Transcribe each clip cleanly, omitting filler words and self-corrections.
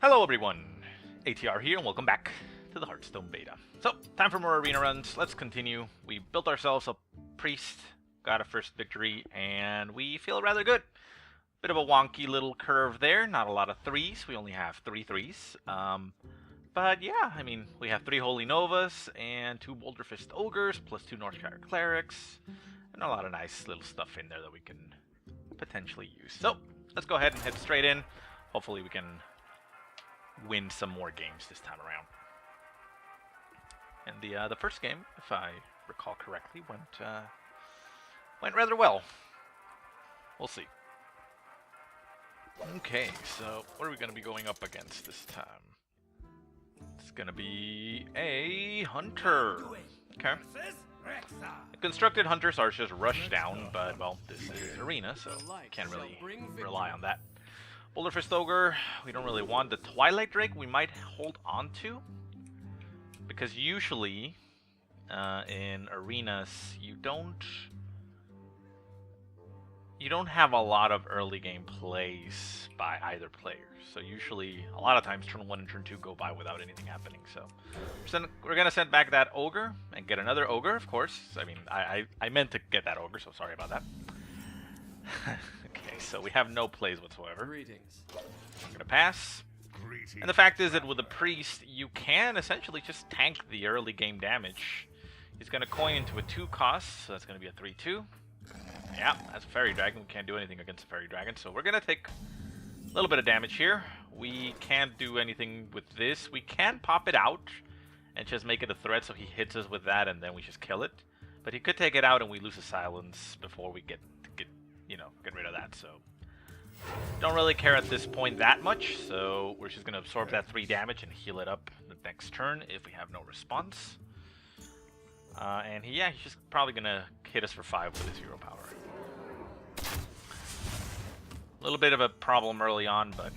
Hello everyone, ATR here and welcome back to the Hearthstone Beta. So, time for more arena runs. Let's continue. We built ourselves a priest, got a first victory, and we feel rather good. Bit of a wonky little curve there, not a lot of threes. We only have three threes. But yeah, I mean, we have 3 Holy Novas and 2 Boulder Fist Ogres, plus 2 Northshire Clerics, and a lot of nice little stuff in there that we can potentially use. So, let's go ahead and head straight in. Hopefully we can win some more games this time around. And the first game, if I recall correctly, went rather well. We'll see. Okay, so what are we going to be going up against this time? It's going to be a hunter. Okay. Constructed hunters are just rush down, but well, this is arena, so can't really rely on that. Boulder Fist Ogre, we don't really want. The Twilight Drake we might hold on to, because usually in arenas you don't have a lot of early game plays by either player. So usually, a lot of times, turn 1 and turn 2 go by without anything happening. So we're gonna send back that ogre and get another ogre, of course. I mean, I meant to get that ogre, so sorry about that. Okay, so we have no plays whatsoever. Greetings. I'm gonna pass. And the fact is that with a priest, you can essentially just tank the early game damage. He's gonna coin into a 2 cost, so that's gonna be a 3/2. Yeah, that's a fairy dragon. We can't do anything against a fairy dragon, so we're gonna take a little bit of damage here. We can't do anything with this. We can pop it out and just make it a threat, so he hits us with that, and then we just kill it. But he could take it out, and we lose a silence before we get rid of that. So don't really care at this point that much. So we're just gonna absorb that 3 damage and heal it up the next turn if we have no response. And he's just probably gonna hit us for 5 with his 0 power. A little bit of a problem early on, but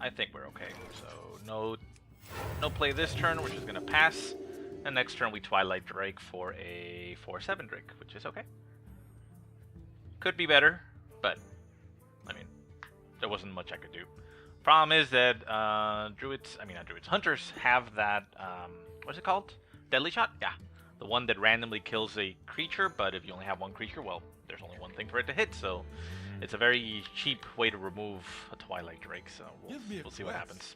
I think we're okay. So no play this turn. We're just gonna pass. And next turn we Twilight Drake for a 4/7 Drake, which is okay. Could be better, but I mean, there wasn't much I could do. Problem is that hunters have that what's it called? Deadly Shot? Yeah. The one that randomly kills a creature, but if you only have one creature, well, there's only one thing for it to hit, so it's a very cheap way to remove a Twilight Drake, so we'll see what happens.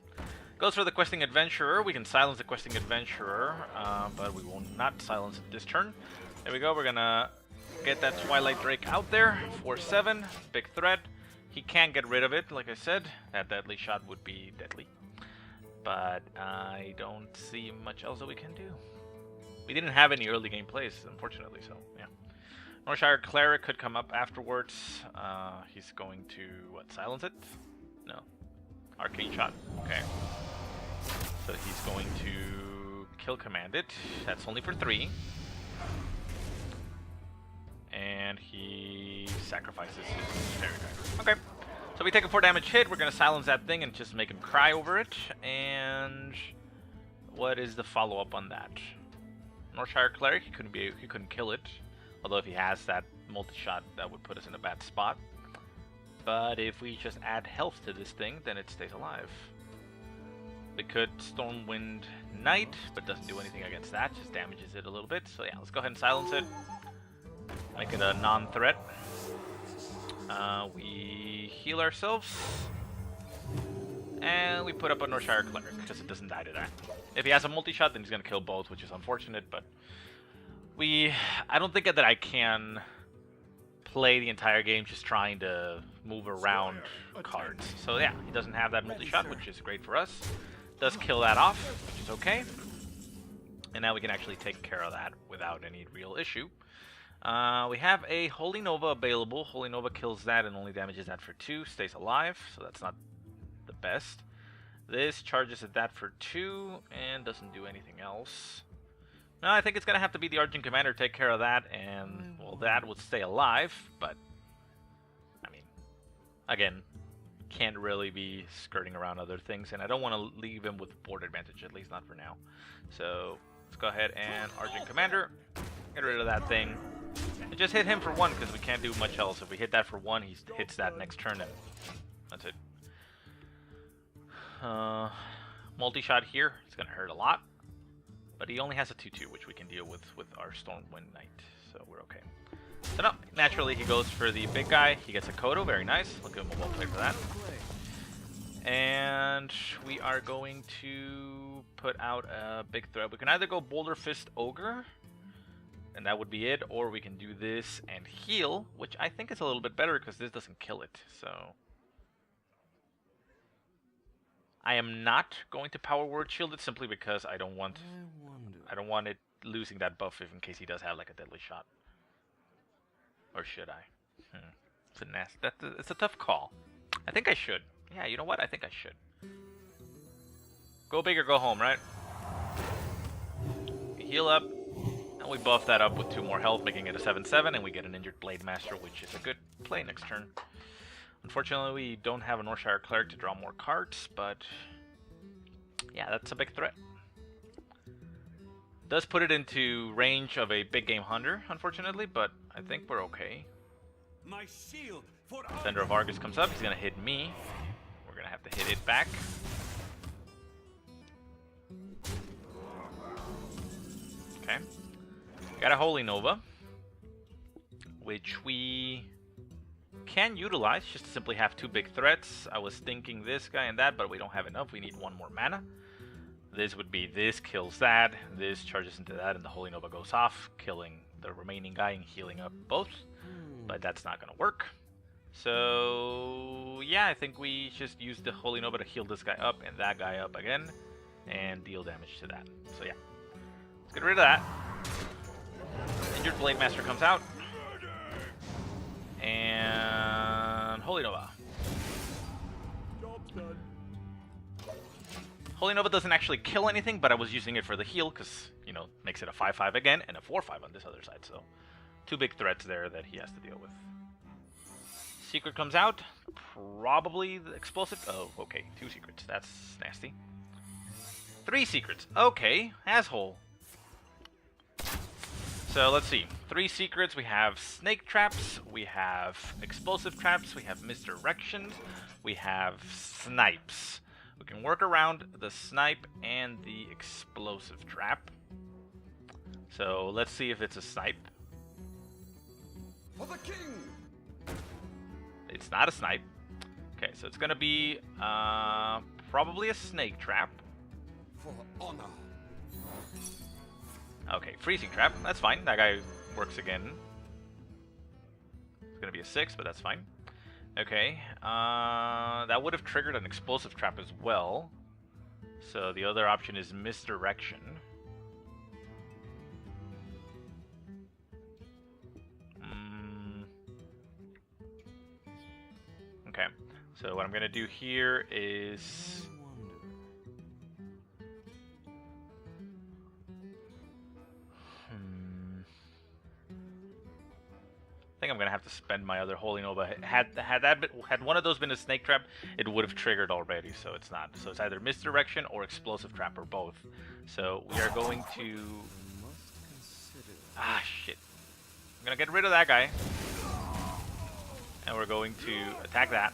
Goes for the Questing Adventurer. We can silence the Questing Adventurer, but we will not silence it this turn. There we go. We're gonna get that Twilight Drake out there. 4/7, big threat. He can't get rid of it, like I said. That Deadly Shot would be deadly. But I don't see much else that we can do. We didn't have any early game plays, unfortunately, so yeah. Northshire Cleric could come up afterwards. He's going to, silence it? No. Arcane Shot. Okay. So he's going to kill command it. That's only for 3. And he sacrifices his fairy dragon. Okay. So we take a 4 damage hit. We're going to silence that thing and just make him cry over it. And what is the follow-up on that? Northshire Cleric, he couldn't kill it. Although if he has that multi-shot, that would put us in a bad spot. But if we just add health to this thing, then it stays alive. We could Stormwind Knight, but doesn't do anything against that, just damages it a little bit. So yeah, let's go ahead and silence it. Make it a non-threat. We heal ourselves. And we put up a Northshire Cleric, because it doesn't die to that. If he has a multi-shot, then he's going to kill both, which is unfortunate, but I don't think that I can play the entire game just trying to move around cards. So yeah, he doesn't have that multi-shot, which is great for us. Does kill that off, which is okay. And now we can actually take care of that without any real issue. We have a Holy Nova available. Holy Nova kills that and only damages that for 2, stays alive, so that's not the best. This charges at that for 2 and doesn't do anything else. No, I think it's gonna have to be the Argent Commander take care of that, and well, that would stay alive, but I mean, again, can't really be skirting around other things, and I don't want to leave him with board advantage, at least not for now. So let's go ahead and Argent Commander, get rid of that thing, and just hit him for 1 because we can't do much else. If we hit that for 1, he hits that next turn, and that's it. Multi-shot here. It's going to hurt a lot. But he only has a 2-2, which we can deal with our Stormwind Knight. So we're okay. So no, naturally he goes for the big guy. He gets a Kodo. Very nice. We'll give him a well play for that. And we are going to put out a big threat. We can either go Boulder Fist Ogre, and that would be it, or we can do this and heal, which I think is a little bit better because this doesn't kill it. So I am not going to Power Word Shield it simply because I don't want it losing that buff if in case he does have like a deadly shot. Or should I? It's a nasty. It's a tough call. I think I should. Yeah, you know what? I think I should. Go big or go home, right? We heal up, and we buff that up with 2 more health, making it a 7/7, and we get an injured Blade Master, which is a good play next turn. Unfortunately, we don't have a Northshire Cleric to draw more cards, but yeah, that's a big threat. Does put it into range of a big game hunter, unfortunately, but I think we're okay. My shield for Defender of Argus comes up. He's gonna hit me. We're gonna have to hit it back. Okay. Got a Holy Nova, which we can utilize just to simply have 2 big threats. I was thinking this guy and that, but we don't have enough. We need 1 more mana. This would be this kills that, this charges into that, and the Holy Nova goes off, killing the remaining guy and healing up both. But that's not gonna work. So yeah, I think we just use the Holy Nova to heal this guy up and that guy up again, and deal damage to that. So yeah, let's get rid of that. Injured Blade Master comes out, and Holy Nova. Holy Nova doesn't actually kill anything, but I was using it for the heal because, you know, makes it a 5/5 again and a 4/5 on this other side. So 2 big threats there that he has to deal with. Secret comes out. Probably the explosive. Oh, okay. 2 secrets. That's nasty. 3 secrets. Okay. Asshole. So let's see. 3 secrets. We have snake traps. We have explosive traps. We have misdirections. We have snipes. We can work around the snipe and the explosive trap. So let's see if it's a snipe. for the king. It's not a snipe. Okay, so it's gonna be probably a snake trap. For honor. Okay, freezing trap. That's fine. That guy works again. It's gonna be a 6, but that's fine. Okay, that would have triggered an explosive trap as well. So the other option is misdirection. Okay, so what I'm gonna do here is I think I'm gonna have to spend my other Holy Nova. Had one of those been a snake trap, it would have triggered already. So it's not. So it's either misdirection or explosive trap or both. So we are going to. Shit! I'm gonna get rid of that guy, and we're going to attack that.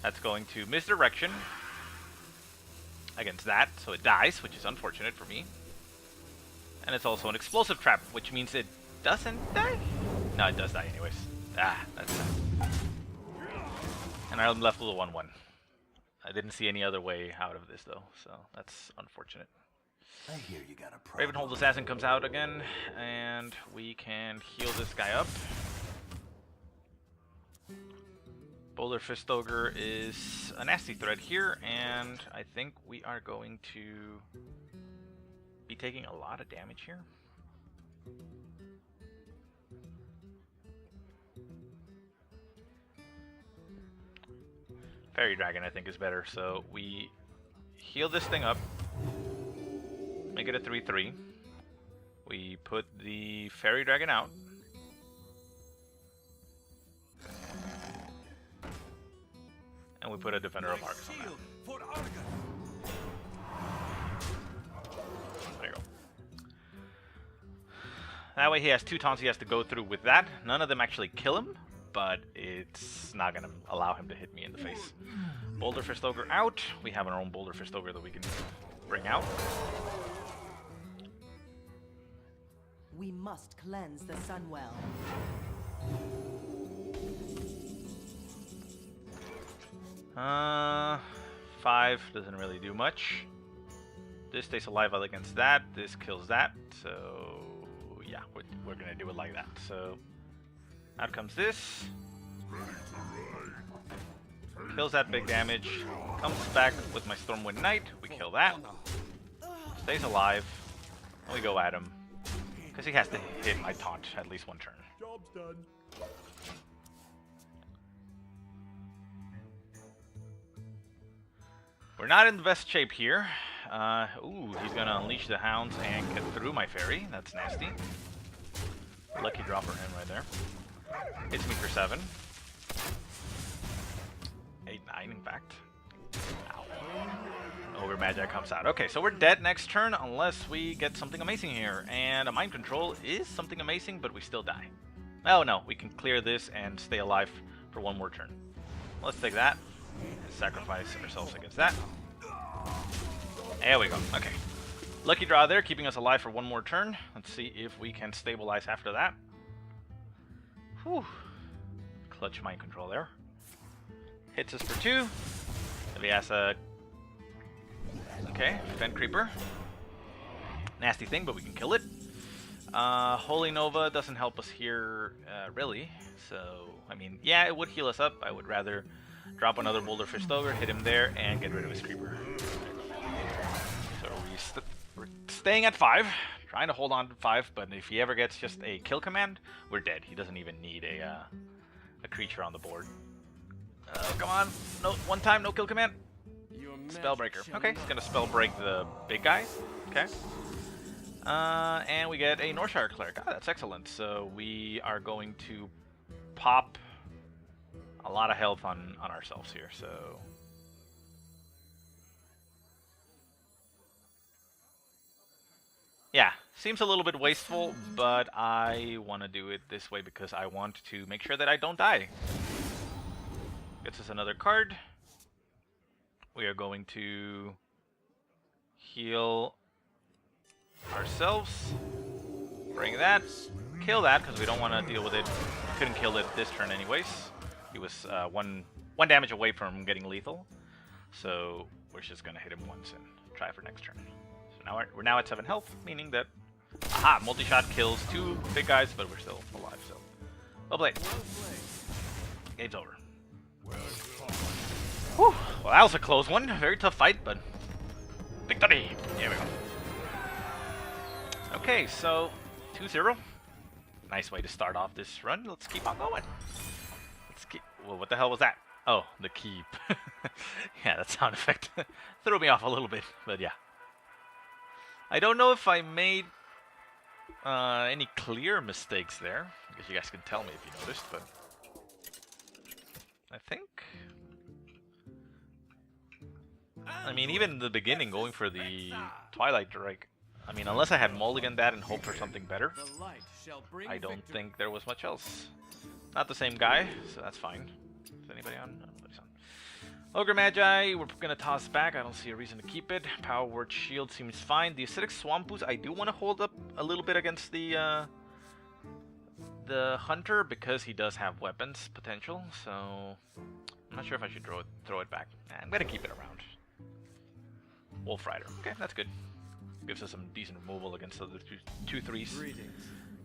That's going to misdirection against that, so it dies, which is unfortunate for me. And it's also an explosive trap, which means it doesn't die. No, it does die anyways. That's sad. And I'm left with a 1/1. I didn't see any other way out of this though, so that's unfortunate. I hear you got a problem. Ravenhold Assassin comes out again, and we can heal this guy up. Boulder Fist Ogre is a nasty threat here, and I think we are going to be taking a lot of damage here. Fairy Dragon, I think, is better. So we heal this thing up, make it a 3/3. We put the Fairy Dragon out. And we put a Defender of Argus on that. There you go. That way he has 2 taunts he has to go through with that. None of them actually kill him, but it's not gonna allow him to hit me in the face. Boulder Fist Ogre out. We have our own Boulder Fist Ogre that we can bring out. We must cleanse the Sunwell. 5 doesn't really do much. This stays alive against that. This kills that. So yeah, we're gonna do it like that. So out comes this. Kills that big damage. Comes back with my Stormwind Knight. We kill that. Stays alive. And we go at him. Because he has to hit my taunt at least one turn. Job's done. We're not in the best shape here. Ooh, he's gonna unleash the hounds and get through my fairy. That's nasty. Lucky draw for him right there. Hits me for 7. 8, 9 in fact. Ow. Ogre Magi comes out. Okay, so we're dead next turn unless we get something amazing here. And a Mind Control is something amazing, but we still die. Oh no, we can clear this and stay alive for one more turn. Let's take that. Sacrifice ourselves against that. There we go. Okay. Lucky draw there, keeping us alive for one more turn. Let's see if we can stabilize after that. Whew. Clutch Mind Control there. Hits us for 2. If he has a... Okay, Vent Creeper. Nasty thing, but we can kill it. Holy Nova doesn't help us here, really. So, I mean, yeah, it would heal us up. I would rather drop another Boulder Fist Ogre, hit him there, and get rid of his Creeper. So we're staying at 5, trying to hold on to 5, but if he ever gets just a kill command, we're dead. He doesn't even need a creature on the board. Come on, no, one time, no kill command. Spellbreaker. Okay, he's gonna spellbreak the big guy. Okay. And we get a Northshire Cleric. Ah, that's excellent. So we are going to pop a lot of health on ourselves here. So yeah, seems a little bit wasteful, but I want to do it this way because I want to make sure that I don't die. Gets us another card. We are going to heal ourselves. Bring that. Kill that because we don't want to deal with it. Couldn't kill it this turn anyways. He was one damage away from getting lethal. So we're just going to hit him once and try for next turn. So now we're now at 7 health, meaning that... Aha! Multi-shot kills 2 big guys, but we're still alive. So well played. Game's over. Whew. Well, that was a close one. Very tough fight, but victory! Here we go. Okay, so 2-0. Nice way to start off this run. Let's keep on going. Let's keep. Well, what the hell was that? Oh, the keep. Yeah, that sound effect threw me off a little bit, but yeah. I don't know if I made any clear mistakes there. I guess you guys can tell me if you noticed, but I think. I mean, even in the beginning, going for the Twilight Drake, I mean, unless I had mulliganed that and hoped for something better, I don't think there was much else. Not the same guy, so that's fine. Is anybody on? No, nobody's on. Ogre Magi, we're gonna toss back. I don't see a reason to keep it. Power Word Shield seems fine. The Acidic Swampus, I do want to hold up a little bit against the Hunter because he does have weapons potential. So I'm not sure if I should throw it back. Nah, I'm gonna keep it around. Wolf Rider. Okay, that's good. Gives us some decent removal against the 2/3s.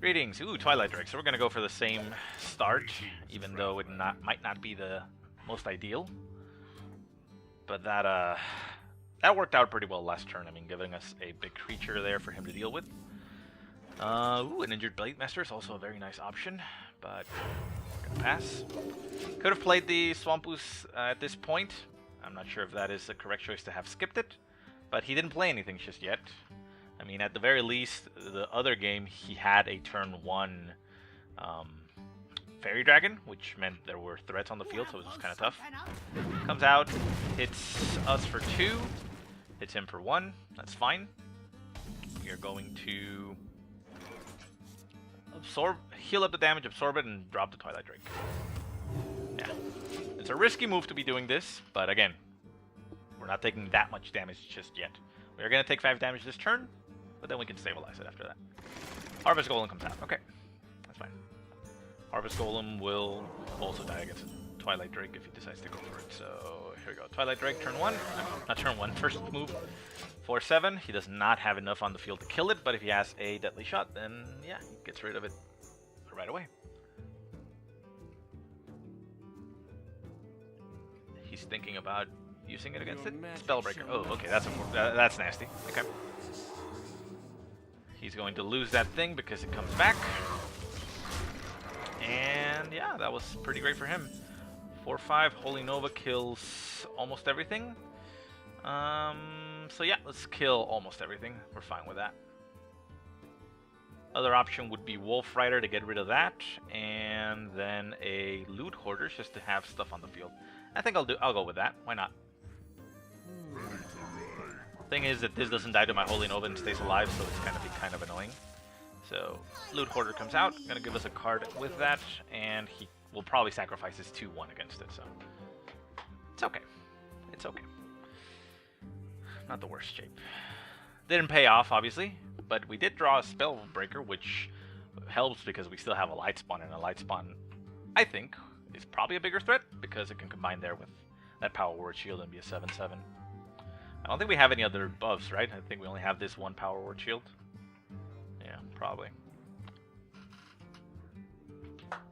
Greetings. Ooh, Twilight Drake. So we're gonna go for the same start, even though it might not be the most ideal. But that worked out pretty well last turn. I mean, giving us a big creature there for him to deal with. Ooh, an Injured Blade Master is also a very nice option, but we're gonna pass. Could have played the Swampus at this point. I'm not sure if that is the correct choice to have skipped it, but he didn't play anything just yet. I mean, at the very least, the other game, he had a turn 1 Fairy Dragon, which meant there were threats on the field, so it was kind of tough. Comes out, hits us for 2, hits him for 1, that's fine. We are going to heal up the damage, absorb it, and drop the Twilight Drake. Yeah. It's a risky move to be doing this, but again, we're not taking that much damage just yet. We're going to take 5 damage this turn, but then we can stabilize it after that. Harvest Golem comes out. Okay, that's fine. Harvest Golem will also die against Twilight Drake if he decides to go for it. So here we go. Twilight Drake, turn 1. Not turn 1, first move. 4/7. He does not have enough on the field to kill it, but if he has a deadly shot, then yeah, he gets rid of it right away. He's thinking about using it against it. Spellbreaker. Oh, okay, that's nasty. Okay. He's going to lose that thing because it comes back. And yeah, that was pretty great for him. 4/5, Holy Nova kills almost everything. So yeah, let's kill almost everything. We're fine with that. Other option would be Wolf Rider to get rid of that, and then a Loot Hoarder just to have stuff on the field. I think I'll go with that. Why not? Thing is that this doesn't die to my Holy Nova and stays alive, so it's gonna be kind of annoying. So Loot Hoarder comes out, gonna give us a card with that, and he will probably sacrifice his 2/1 against it. So it's okay. It's okay. Not the worst shape. Didn't pay off, obviously, but we did draw a Spellbreaker, which helps because we still have a Light Spawn, and a Light Spawn, I think, is probably a bigger threat because it can combine there with that Power Word Shield and be a 7/7. I don't think we have any other buffs, right? I think we only have this one Power Word Shield. Yeah, probably.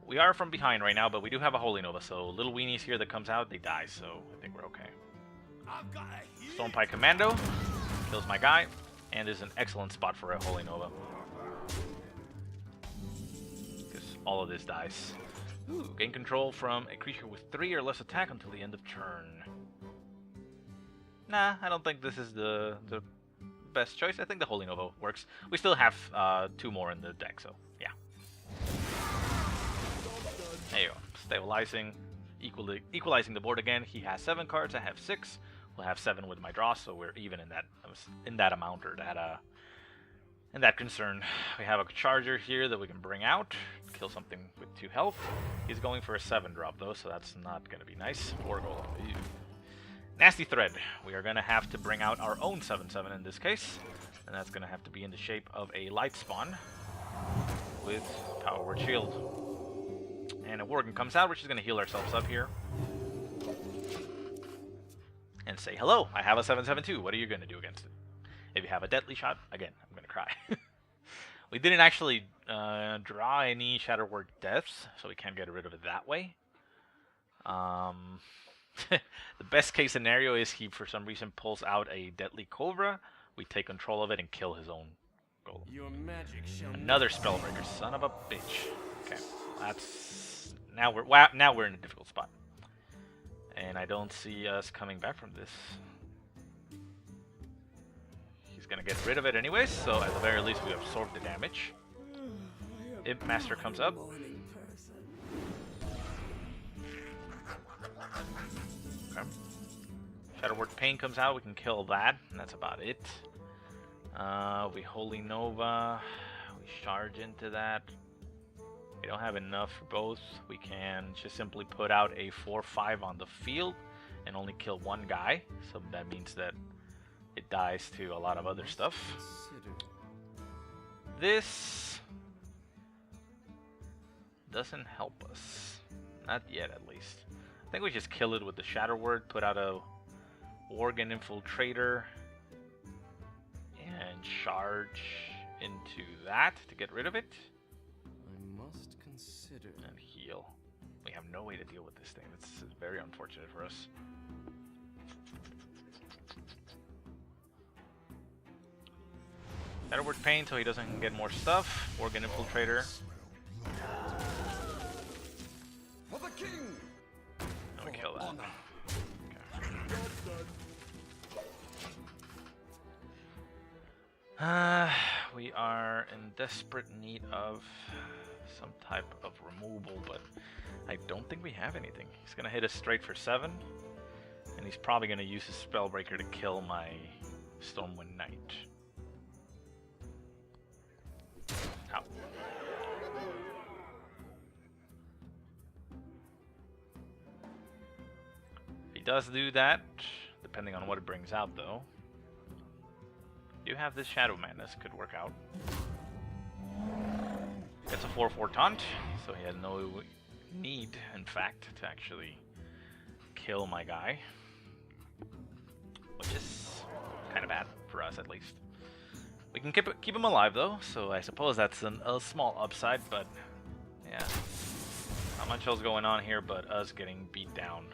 We are from behind right now, but we do have a Holy Nova, so little weenies here that comes out, they die, so I think we're okay. Stonepike Commando kills my guy, and is an excellent spot for a Holy Nova. Because all of this dies. Ooh, gain control from a creature with 3 or less attack until the end of turn. Nah, I don't think this is the best choice. I think the Holy Nova works. We still have 2 more in the deck, so yeah. There you go. Stabilizing, equalizing the board again. He has 7 cards, I have 6. We'll have 7 with my draw, so we're even in that amount, or in that concern. We have a Charger here that we can bring out, kill something with 2 health. He's going for a 7-drop though, so that's not gonna be nice. 4 gold. Ew. Nasty Thread. We are gonna have to bring out our own 7/7 in this case, and that's gonna have to be in the shape of a Light Spawn with Power Word Shield. And a Worgen comes out, which is gonna heal ourselves up here. And say, hello, I have a 7/7 too. What are you going to do against it? If you have a deadly shot, again, I'm going to cry. We didn't actually draw any Shatterword Deaths, so we can't get rid of it that way. The best case scenario is he, for some reason, pulls out a Deadly Cobra. We take control of it and kill his own golem. Your magic shall Another Spellbreaker, son of a bitch. Okay, that's now we're in a difficult spot. And I don't see us coming back from this. He's gonna get rid of it anyways, so at the very least we absorb the damage. Imp Master comes up. Okay. Shatterword Pain comes out, we can kill that, and that's about it. We Holy Nova, we charge into that. We don't have enough for both. We can just simply put out a 4/5 on the field and only kill 1 guy. So that means that it dies to a lot of other stuff. This doesn't help us. Not yet, at least. I think we just kill it with the Shatterword, put out a Worgen Infiltrator, and charge into that to get rid of it. And heal. We have no way to deal with this thing. This is very unfortunate for us. Shatterword Pain so he doesn't get more stuff. Worgen Infiltrator. for the king. And we kill that. Okay. We are in desperate need of some type of removal, but I don't think we have anything. He's gonna hit us straight for 7, and he's probably gonna use his Spellbreaker to kill my Stormwind Knight. Ow. does do that, depending on what it brings out, though. You have this Shadow Madness, could work out. Gets a 4/4 taunt, so he has no need, in fact, to actually kill my guy. Which is kind of bad, for us at least. We can keep him alive, though, so I suppose that's a small upside, but yeah. Not much else going on here but us getting beat down.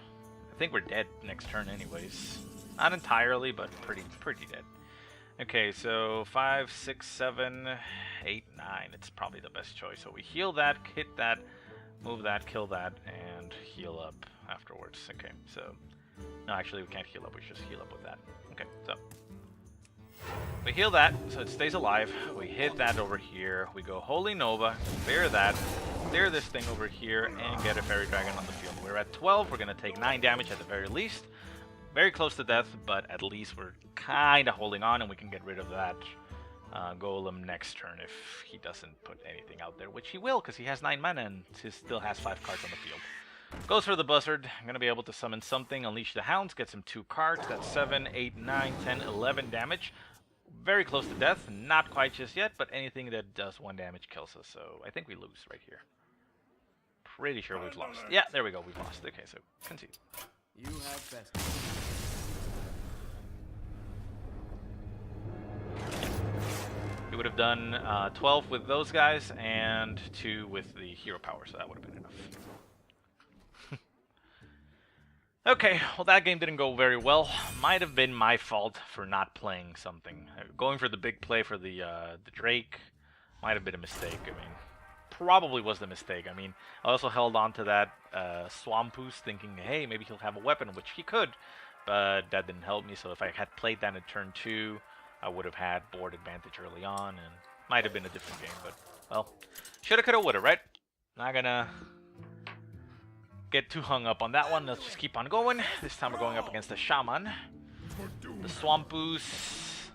I think we're dead next turn anyways. Not entirely, but pretty dead. Okay, so 5, 6, 7, 8, 9. It's probably the best choice. So we heal that, hit that, move that, kill that, and heal up afterwards. Okay, so... No, actually we can't heal up. We just heal up with that. Okay, so... We heal that, so it stays alive. We hit that over here. We go Holy Nova, clear that, clear this thing over here, and get a Fairy Dragon on the field. We're at 12. We're going to take 9 damage at the very least. Very close to death, but at least we're kind of holding on, and we can get rid of that golem next turn if he doesn't put anything out there, which he will, because he has 9 mana and he still has 5 cards on the field. Goes for the Buzzard. I'm going to be able to summon something. Unleash the Hounds, gets him 2 cards. That's 7, 8, 9, 10, 11 damage. Very close to death. Not quite just yet, but anything that does 1 damage kills us. So I think we lose right here. Pretty sure we've lost. Yeah, there we go. We've lost. Okay, so concede. You have best. We would have done 12 with those guys and 2 with the hero power, so that would have been enough. Okay, well that game didn't go very well. Might have been my fault for not playing something. Going for the big play for the Drake might have been a mistake. I mean, probably was the mistake. I mean, I also held on to that Swampus thinking, hey, maybe he'll have a weapon, which he could, but that didn't help me. So if I had played that in turn 2, I would have had board advantage early on, and might have been a different game. But, well, shoulda, coulda, woulda, right? Not gonna get too hung up on that one. Let's just keep on going. This time we're going up against the Shaman. The Swampus,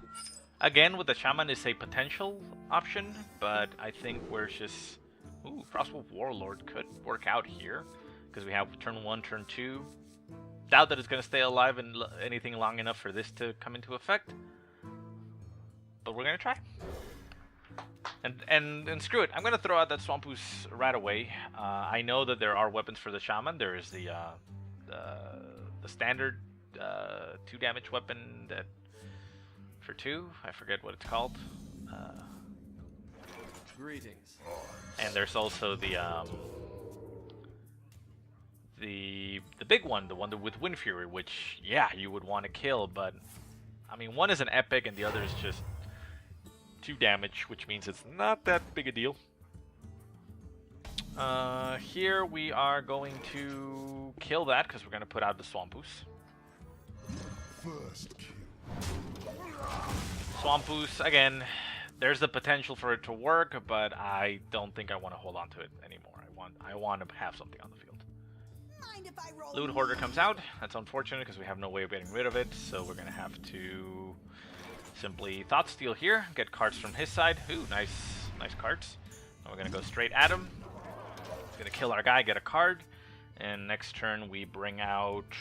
again, with the Shaman is a potential option, but I think we're just... Ooh, Frostwolf Warlord could work out here, because we have turn 1, turn 2. Doubt that it's going to stay alive and anything long enough for this to come into effect. But we're going to try. And screw it, I'm going to throw out that Swampus right away. I know that there are weapons for the Shaman. There is the standard 2 damage weapon that for 2. I forget what it's called. Greetings. And there's also the big one, the one with Wind Fury, which, yeah, you would want to kill, but I mean, one is an epic and the other is just 2 damage, which means it's not that big a deal. Here we are going to kill that because we're going to put out the Swampus. First kill. Swampus, again, there's the potential for it to work, but I don't think I want to hold on to it anymore. I want to have something on the field. Mind if I roll? Loot Hoarder comes out. That's unfortunate because we have no way of getting rid of it, so we're going to have to simply Thought Steal here, get cards from his side. Ooh, nice cards. And we're going to go straight at him. Going to kill our guy, get a card, and next turn we bring out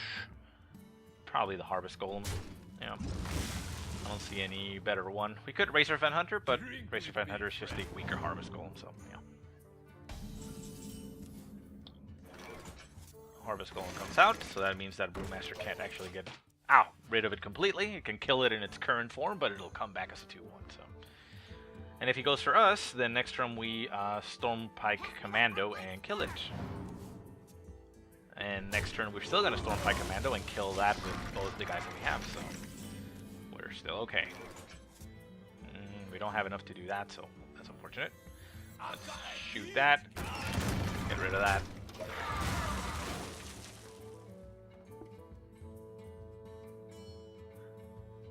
probably the Harvest Golem. Yeah. I don't see any better one. We could Racer Fan Hunter, but Racer Fan Hunter is just a weaker Harvest Golem, so yeah. Harvest Golem comes out, so that means that Brewmaster can't actually get rid of it completely. It can kill it in its current form, but it'll come back as a 2/1. So, and if he goes for us, then next turn we Stormpike Commando and kill it. And next turn we're still going to Stormpike Commando and kill that with both the guys that we have, so we're still okay. We don't have enough to do that, so that's unfortunate. Let's shoot that. Get rid of that.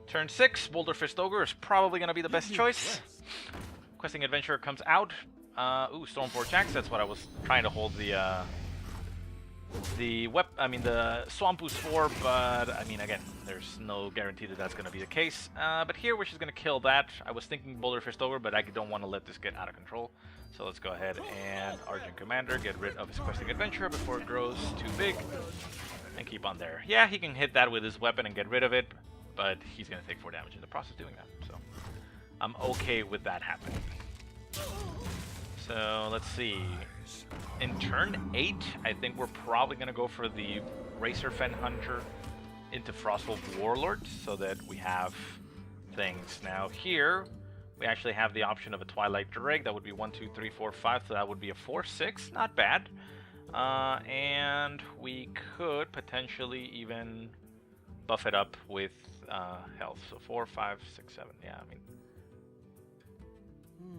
Turn 6, Boulder Fist Ogre is probably going to be the best choice. Questing Adventurer comes out. Stormforge Axe, that's what I was trying to hold the Swampus for, but I mean, again, there's no guarantee that that's going to be the case. But here we're just going to kill that. I was thinking Boulder Fist Ogre, but I don't want to let this get out of control. So let's go ahead and Argent Commander, get rid of his Questing Adventurer before it grows too big. and keep on there. Yeah, he can hit that with his weapon and get rid of it, but he's going to take 4 damage in the process doing that. So I'm okay with that happening. So let's see. In turn 8, I think we're probably going to go for the Racerfen Hunter into Frostwolf Warlord so that we have things. Now here, we actually have the option of a Twilight Drake. That would be 1, 2, 3, 4, 5. So that would be a 4, 6. Not bad. And we could potentially even buff it up with health. So 4, 5, 6, 7. Yeah, I mean...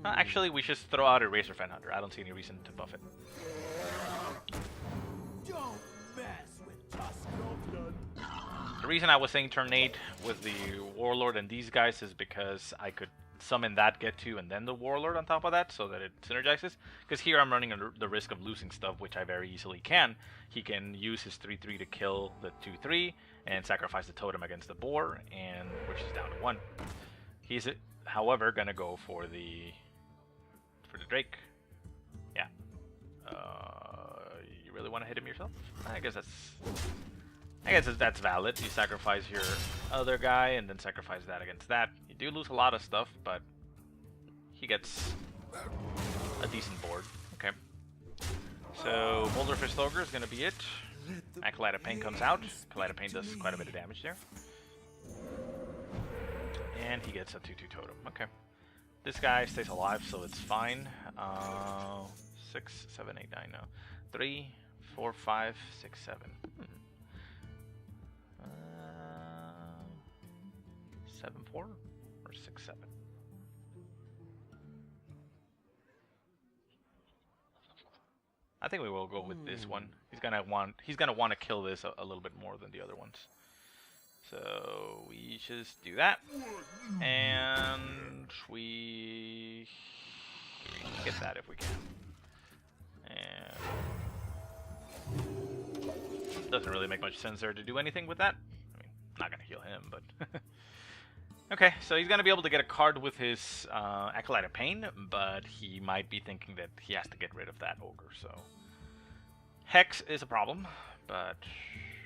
actually, we should throw out a Racerfen Hunter. I don't see any reason to buff it. Don't mess with Tusk. The reason I was saying turn 8 with the Warlord and these guys is because I could summon that, get to, and then the Warlord on top of that, so that it synergizes. Because here I'm running the risk of losing stuff, which I very easily can. He can use his 3/3 to kill the 2/3 and sacrifice the totem against the boar, and which is down to 1. He's, however, gonna go for the Drake. Yeah. You really want to hit him yourself? I guess that's valid. You sacrifice your other guy and then sacrifice that against that. You do lose a lot of stuff, but he gets a decent board. Okay. So Boulder Fist Ogre is going to be it. Acolyte of Pain comes out. Acolyte of Pain does quite a bit of damage there. And he gets a 2/2 totem. Okay. This guy stays alive, so it's fine. 6, 7, 8, 9, no. 3, 4, 5, 6, 7. 7, 4 or 6, 7. I think we will go with this one. He's gonna want to kill this a little bit more than the other ones. So we just do that, and we get that if we can. And doesn't really make much sense there to do anything with that. I mean, not gonna heal him, but okay. So he's gonna be able to get a card with his Acolyte of Pain, but he might be thinking that he has to get rid of that ogre. So Hex is a problem, but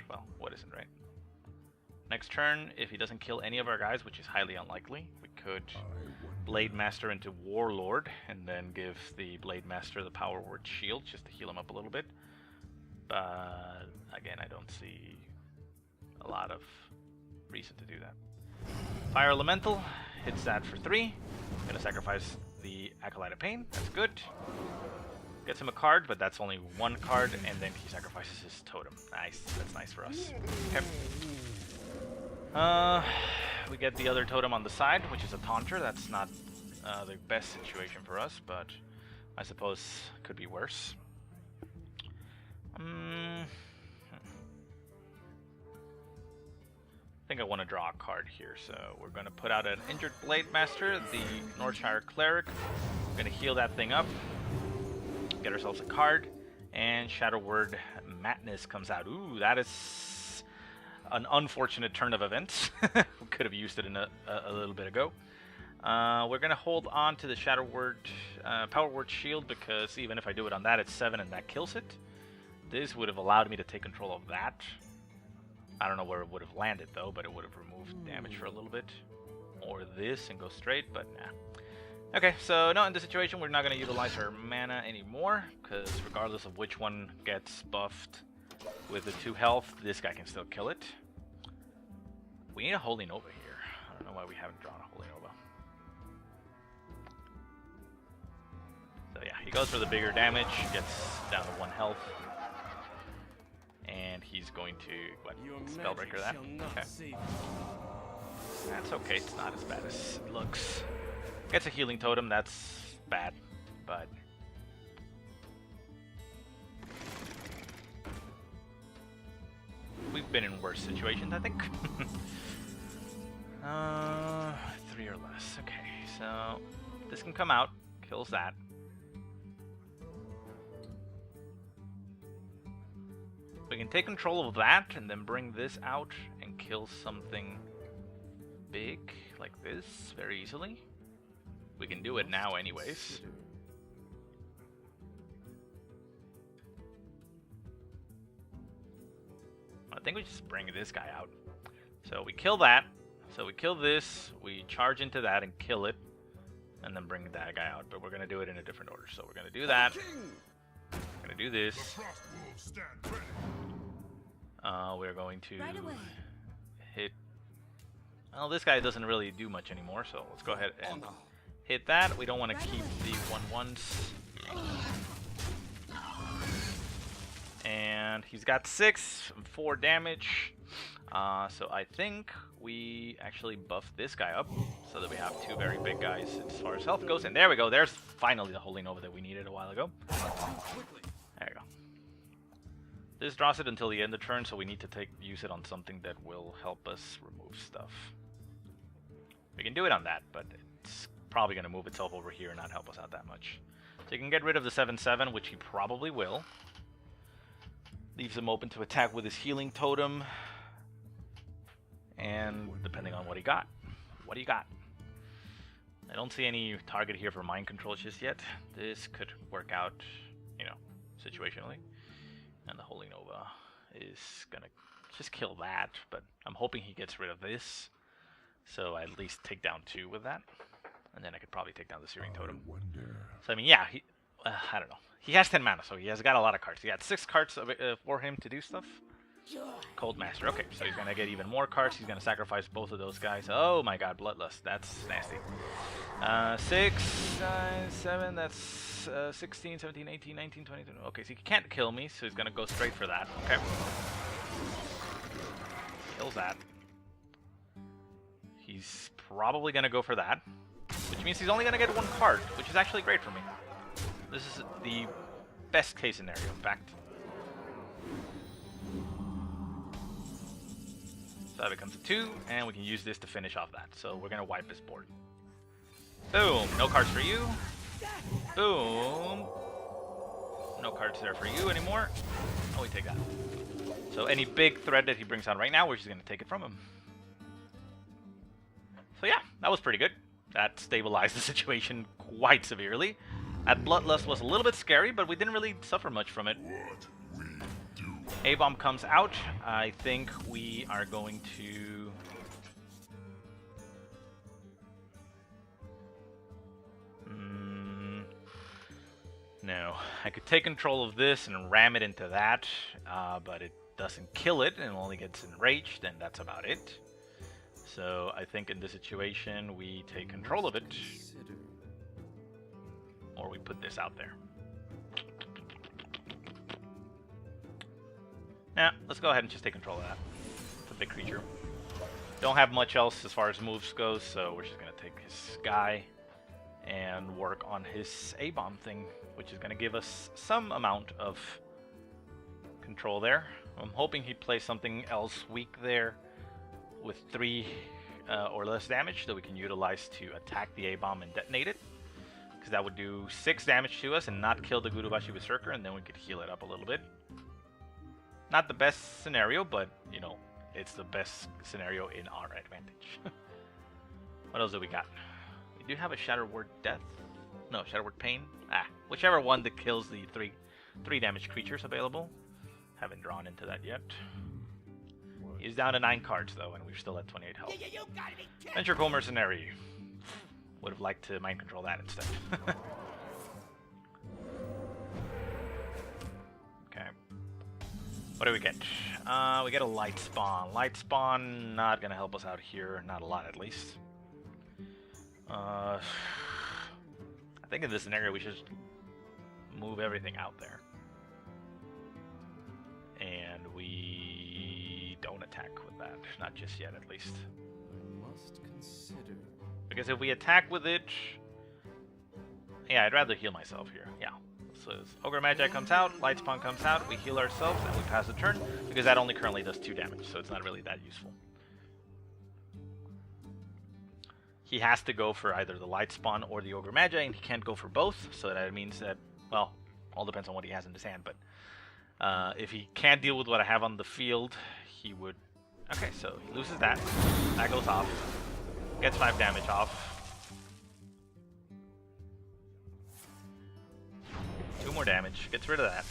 well, what isn't, right? Next turn, if he doesn't kill any of our guys, which is highly unlikely, we could Blade Master into Warlord and then give the Blade Master the Power Word Shield just to heal him up a little bit. But again, I don't see a lot of reason to do that. Fire Elemental hits that for 3. Gonna sacrifice the Acolyte of Pain. That's good. Gets him a card, but that's only 1 card, and then he sacrifices his totem. Nice. That's nice for us. Okay. We get the other totem on the side, which is a Taunter. That's not the best situation for us, but I suppose could be worse. I think I want to draw a card here, so we're going to put out an Injured Blade Master, the Northshire Cleric. We're going to heal that thing up, get ourselves a card, and Shadow Word Madness comes out. Ooh, that is an unfortunate turn of events. We could have used it in a little bit ago. We're going to hold on to the Shadow Word, Power Word Shield, because even if I do it on that, it's 7 and that kills it. This would have allowed me to take control of that. I don't know where it would have landed though, but it would have removed damage for a little bit. Or this and go straight, but nah. Okay, so no, in this situation we're not going to utilize our mana anymore, because regardless of which one gets buffed with the 2 health, this guy can still kill it. We need a Holy Nova here. I don't know why we haven't drawn a Holy Nova. So yeah, he goes for the bigger damage, gets down to 1 health. And he's going to, what, Spellbreaker that? Okay. That's okay, it's not as bad as it looks. Gets a healing totem, that's bad, but... we've been in worse situations, I think. 3 or less, okay, so... this can come out, kills that. We can take control of that and then bring this out and kill something big like this very easily. We can do it now anyways. think we just bring this guy out. So we kill that. So we kill this. We charge into that and kill it. And then bring that guy out. But we're going to do it in a different order. So we're going to do that. We're going to do this. We're going to hit... Well, this guy doesn't really do much anymore. So let's go ahead and hit that. We don't want to keep the 1/1s. And he's got 6, 4 damage. So I think we actually buff this guy up so that we have 2 very big guys as far as health goes. And there we go. There's finally the Holy Nova that we needed a while ago. There you go. This draws it until the end of the turn, so we need to use it on something that will help us remove stuff. We can do it on that, but it's probably going to move itself over here and not help us out that much. So you can get rid of the 7/7, which he probably will. Leaves him open to attack with his healing totem. And depending on what he got. What do you got? I don't see any target here for mind control just yet. This could work out, you know, situationally. And the Holy Nova is gonna just kill that, but I'm hoping he gets rid of this. So I at least take down 2 with that. And then I could probably take down the Searing Totem. So I mean, yeah, I don't know. He has 10 mana, so he has got a lot of cards. He got 6 cards for him to do stuff. Cold Master. Okay, so he's going to get even more cards. He's going to sacrifice both of those guys. Oh my god, Bloodlust. That's nasty. 6, 9, 7, that's 16, 17, 18, 19, 20, 20. Okay, so he can't kill me, so he's going to go straight for that. Okay. Kills that. He's probably going to go for that, which means he's only going to get 1 card, which is actually great for me. This is the best case scenario, in fact. So that becomes a 2, and we can use this to finish off that. So we're going to wipe this board. Boom! No cards for you. Boom! No cards there for you anymore. Oh, we take that. So any big threat that he brings out right now, we're just going to take it from him. So yeah, that was pretty good. That stabilized the situation quite severely. That Bloodlust was a little bit scary, but we didn't really suffer much from it. A-Bomb comes out. I think we are going to... No. I could take control of this and ram it into that, but it doesn't kill it and only gets enraged, and that's about it. So I think in this situation we take control of it. Or we put this out there. Yeah, let's go ahead and just take control of that. It's a big creature. Don't have much else as far as moves goes, so we're just going to take his guy and work on his A-Bomb thing, which is going to give us some amount of control there. I'm hoping he plays something else weak there with 3 or less damage that we can utilize to attack the A-Bomb and detonate it. Because that would do 6 damage to us and not kill the Gurubashi Berserker, and then we could heal it up a little bit. Not the best scenario, but, you know, it's the best scenario in our advantage. What else do we got? We do have a Shadow Word Death. No, Shadow Word Pain. Whichever one that kills the 3 damage creatures available. Haven't drawn into that yet. He's down to 9 cards, though, and we're still at 28 health. Venture Coal Mercenary. Would have liked to mind control that instead. Okay. What do we get? We get a Light Spawn. Light Spawn not gonna help us out here. Not a lot, at least. I think in this scenario we should move everything out there. And we don't attack with that. Not just yet, at least. I must consider. Because if we attack with it... Yeah, I'd rather heal myself here. Yeah. So Ogre Magi comes out, Light Spawn comes out, we heal ourselves, and we pass the turn, because that only currently does 2 damage, so it's not really that useful. He has to go for either the Light Spawn or the Ogre Magi, and he can't go for both, so that means that, well, all depends on what he has in his hand, but if he can't deal with what I have on the field, he would... Okay, so he loses that. That goes off. Gets 5 damage off. 2 more damage. Gets rid of that.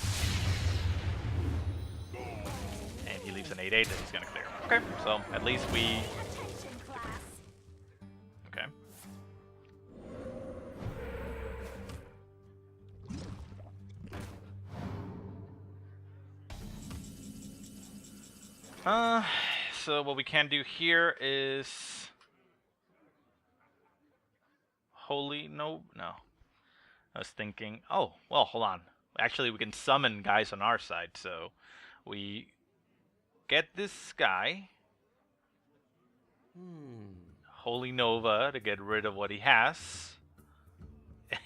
And he leaves an 8/8 that he's gonna clear. Okay, so at least we. Attention, class. Okay. So what we can do here is no. I was thinking, oh, well, hold on. Actually, we can summon guys on our side, so we get this guy, Holy Nova, to get rid of what he has,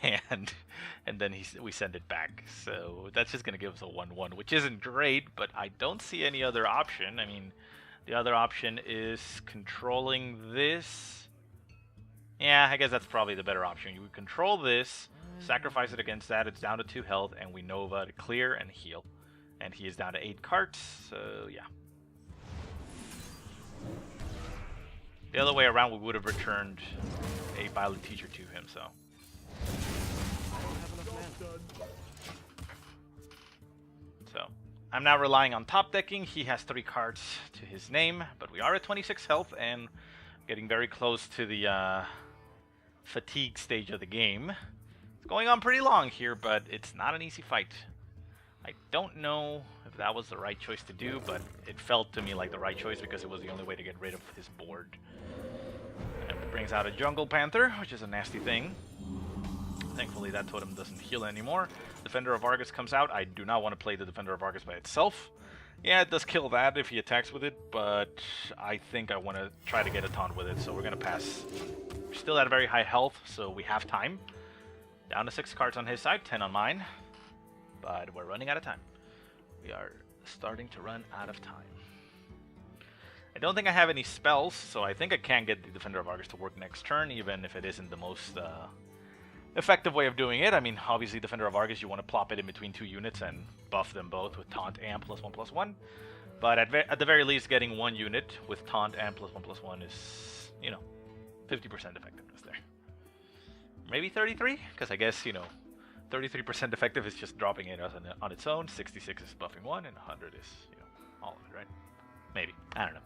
and then we send it back. So that's just gonna give us a 1/1, which isn't great, but I don't see any other option. I mean, the other option is controlling this. Yeah, I guess that's probably the better option. You would control this, sacrifice it against that, it's down to 2 health, and we Nova to clear and heal. And he is down to 8 cards, so yeah. The other way around, we would have returned a Violet Teacher to him, so. So, I'm now relying on top decking. He has 3 cards to his name, but we are at 26 health and getting very close to the fatigue stage of the game. It's going on pretty long here, but it's not an easy fight. I don't know if that was the right choice to do, but it felt to me like the right choice because it was the only way to get rid of his board. And it brings out a Jungle Panther, which is a nasty thing. Thankfully that totem doesn't heal anymore. Defender of Argus comes out. I do not want to play the Defender of Argus by itself. Yeah, it does kill that if he attacks with it, but I think I want to try to get a taunt with it, so we're going to pass. We're still at a very high health, so we have time. Down to 6 cards on his side, 10 on mine. But we're running out of time. We are starting to run out of time. I don't think I have any spells, so I think I can get the Defender of Argus to work next turn, even if it isn't the most effective way of doing it. I mean, obviously, Defender of Argus, you want to plop it in between 2 units and buff them both with Taunt and +1/+1. But at the very least, getting 1 unit with Taunt and +1/+1 is, 50% effectiveness there. Maybe 33? Because I guess, 33% effective is just dropping it on its own. 66 is buffing 1, and 100 is, all of it, right? Maybe. I don't know.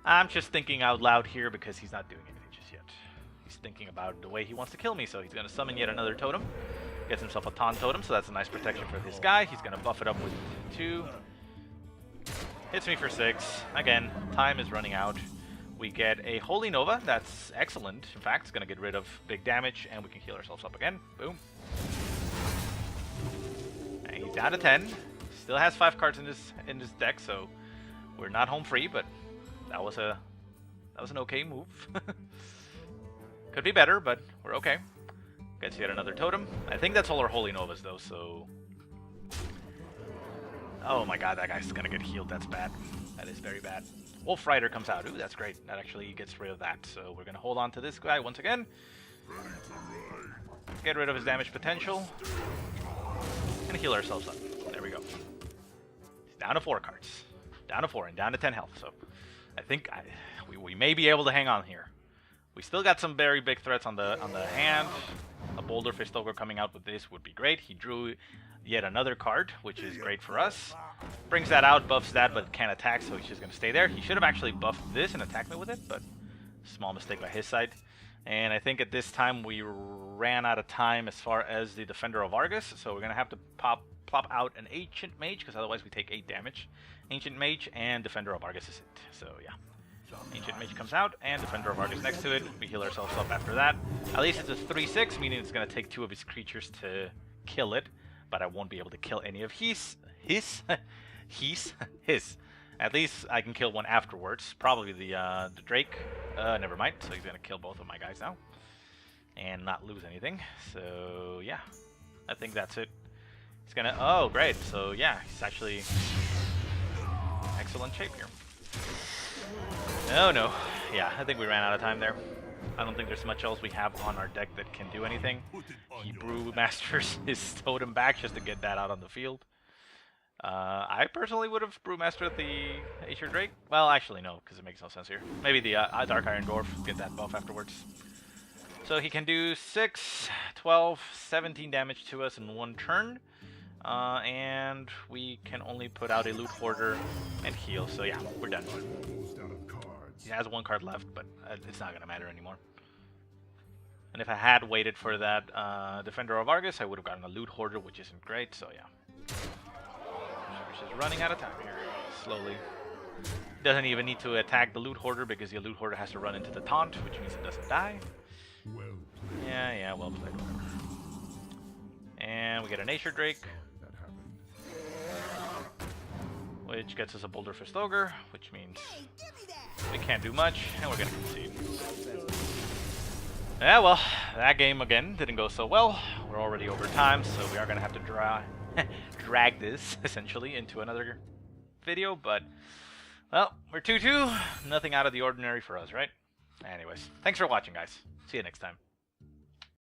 I'm just thinking out loud here because he's not doing anything just yet. He's thinking about the way he wants to kill me, so he's going to summon yet another totem. Gets himself a taunt totem, so that's a nice protection for this guy. He's going to buff it up with 2. Hits me for 6. Again, time is running out. We get a Holy Nova. That's excellent. In fact, it's going to get rid of big damage, and we can heal ourselves up again. Boom. And he's down to 10. Still has 5 cards in this deck, so we're not home free, but that was an okay move. Could be better, but we're okay. Gets yet another totem. I think that's all our Holy Novas, though, so... Oh my god, that guy's gonna get healed. That's bad. That is very bad. Wolf Rider comes out. Ooh, that's great. That actually gets rid of that. So we're gonna hold on to this guy once again. Get rid of his damage potential. And heal ourselves up. There we go. He's down to 4 cards. Down to 4 and down to 10 health. So I think we may be able to hang on here. We still got some very big threats on the hand. A Boulder Fish Ogre coming out with this would be great. He drew yet another card, which is great for us. Brings that out, buffs that, but can't attack, so he's just going to stay there. He should have actually buffed this and attacked me with it, but small mistake by his side. And I think at this time we ran out of time as far as the Defender of Argus, so we're going to have to plop out an Ancient Mage, because otherwise we take 8 damage. Ancient Mage and Defender of Argus is it. So yeah. Ancient Mage comes out, and Defender of Argus next to it. We heal ourselves up after that. At least it's a 3/6, meaning it's going to take 2 of his creatures to kill it, but I won't be able to kill any of his. At least I can kill one afterwards. Probably the Drake. Never mind. So he's going to kill both of my guys now and not lose anything. So yeah, I think that's it. He's going to... Oh, great. So yeah, he's actually excellent shape here. No. Yeah, I think we ran out of time there. I don't think there's much else we have on our deck that can do anything. He Brewmasters his totem back just to get that out on the field. I personally would have Brewmastered the Acer Drake. Well, actually no, because it makes no sense here. Maybe the Dark Iron Dwarf, get that buff afterwards. So he can do 6, 12, 17 damage to us in 1 turn. And we can only put out a loot hoarder and heal, so yeah, we're done. He has 1 card left, but it's not going to matter anymore. And if I had waited for that Defender of Argus, I would have gotten a loot hoarder, which isn't great, so yeah. We're just running out of time here, slowly. Doesn't even need to attack the loot hoarder because the loot hoarder has to run into the taunt, which means it doesn't die. Yeah, well played, whatever. And we get a Nature Drake, which gets us a Boulder Fist Ogre, which means we can't do much, and we're gonna concede. Yeah, well, that game again didn't go so well. We're already over time, so we are gonna have to drag this essentially into another video, but well, we're 2-2. Nothing out of the ordinary for us, right? Anyways, thanks for watching, guys. See you next time.